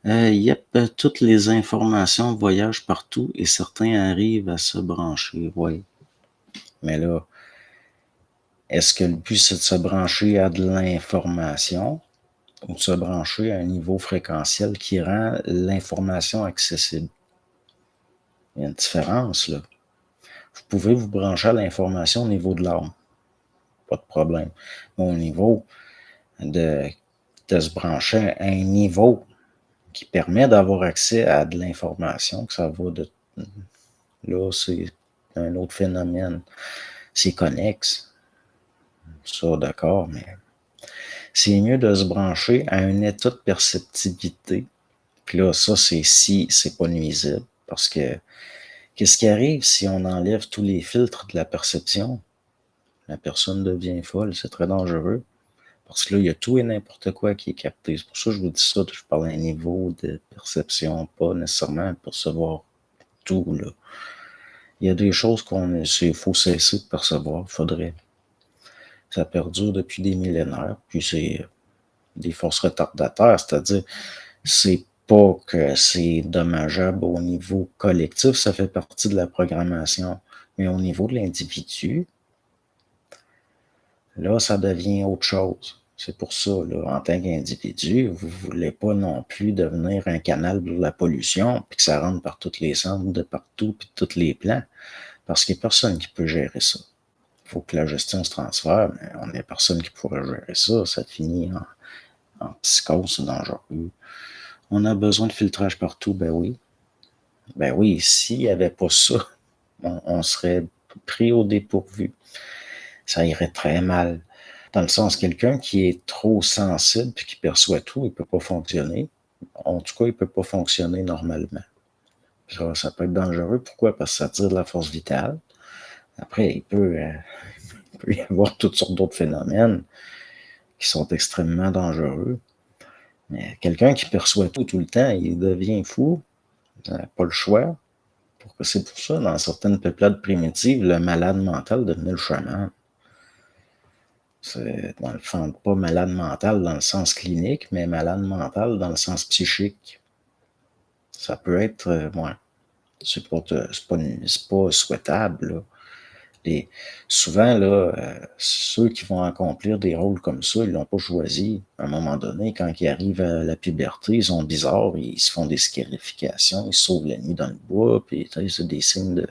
Yep, toutes les informations voyagent partout et certains arrivent à se brancher, oui. Mais là, est-ce que le but, c'est de se brancher à de l'information ou de se brancher à un niveau fréquentiel qui rend l'information accessible? Il y a une différence, là. Vous pouvez vous brancher à l'information au niveau de l'âme, pas de problème. Mais au niveau de, de se brancher à un niveau qui permet d'avoir accès à de l'information, que ça va de... Là, c'est un autre phénomène. C'est connexe, ça, d'accord, mais c'est mieux de se brancher à un état de perceptivité. Puis là, ça, c'est si c'est pas nuisible. Parce que qu'est-ce qui arrive si on enlève tous les filtres de la perception? La personne devient folle, c'est très dangereux. Parce que là, il y a tout et n'importe quoi qui est capté. C'est pour ça que je vous dis ça, je parle à un niveau de perception, pas nécessairement percevoir tout, là. Il y a des choses il faut cesser de percevoir, faudrait. Ça perdure depuis des millénaires, puis c'est des forces retardataires, c'est-à-dire, c'est pas que c'est dommageable au niveau collectif, ça fait partie de la programmation, mais au niveau de l'individu, là, ça devient autre chose. C'est pour ça, là, en tant qu'individu, vous voulez pas non plus devenir un canal de la pollution, puis que ça rentre par tous les centres, de partout, puis de tous les plans, parce qu'il n'y a personne qui peut gérer ça. Il faut que la gestion se transfère, mais on n'a personne qui pourrait gérer ça. Ça finit en psychose, c'est dangereux. On a besoin de filtrage partout, ben oui. Ben oui, s'il n'y avait pas ça, on serait pris au dépourvu. Ça irait très mal. Dans le sens, quelqu'un qui est trop sensible puis qui perçoit tout, il ne peut pas fonctionner. En tout cas, il ne peut pas fonctionner normalement. Ça peut être dangereux. Pourquoi? Parce que ça tire de la force vitale. Après, il peut y avoir toutes sortes d'autres phénomènes qui sont extrêmement dangereux. Mais quelqu'un qui perçoit tout le temps, il devient fou. Il n'a pas le choix. C'est pour ça, dans certaines peuplades primitives, le malade mental devenait le chaman. C'est, dans le fond, pas malade mental dans le sens clinique, mais malade mental dans le sens psychique. Ça peut être, ouais, c'est pas souhaitable, là. Souvent, là, ceux qui vont accomplir des rôles comme ça, ils l'ont pas choisi. À un moment donné, quand ils arrivent à la puberté, ils sont bizarres, ils se font des scarifications, ils se sauvent la nuit dans le bois, puis c'est des signes de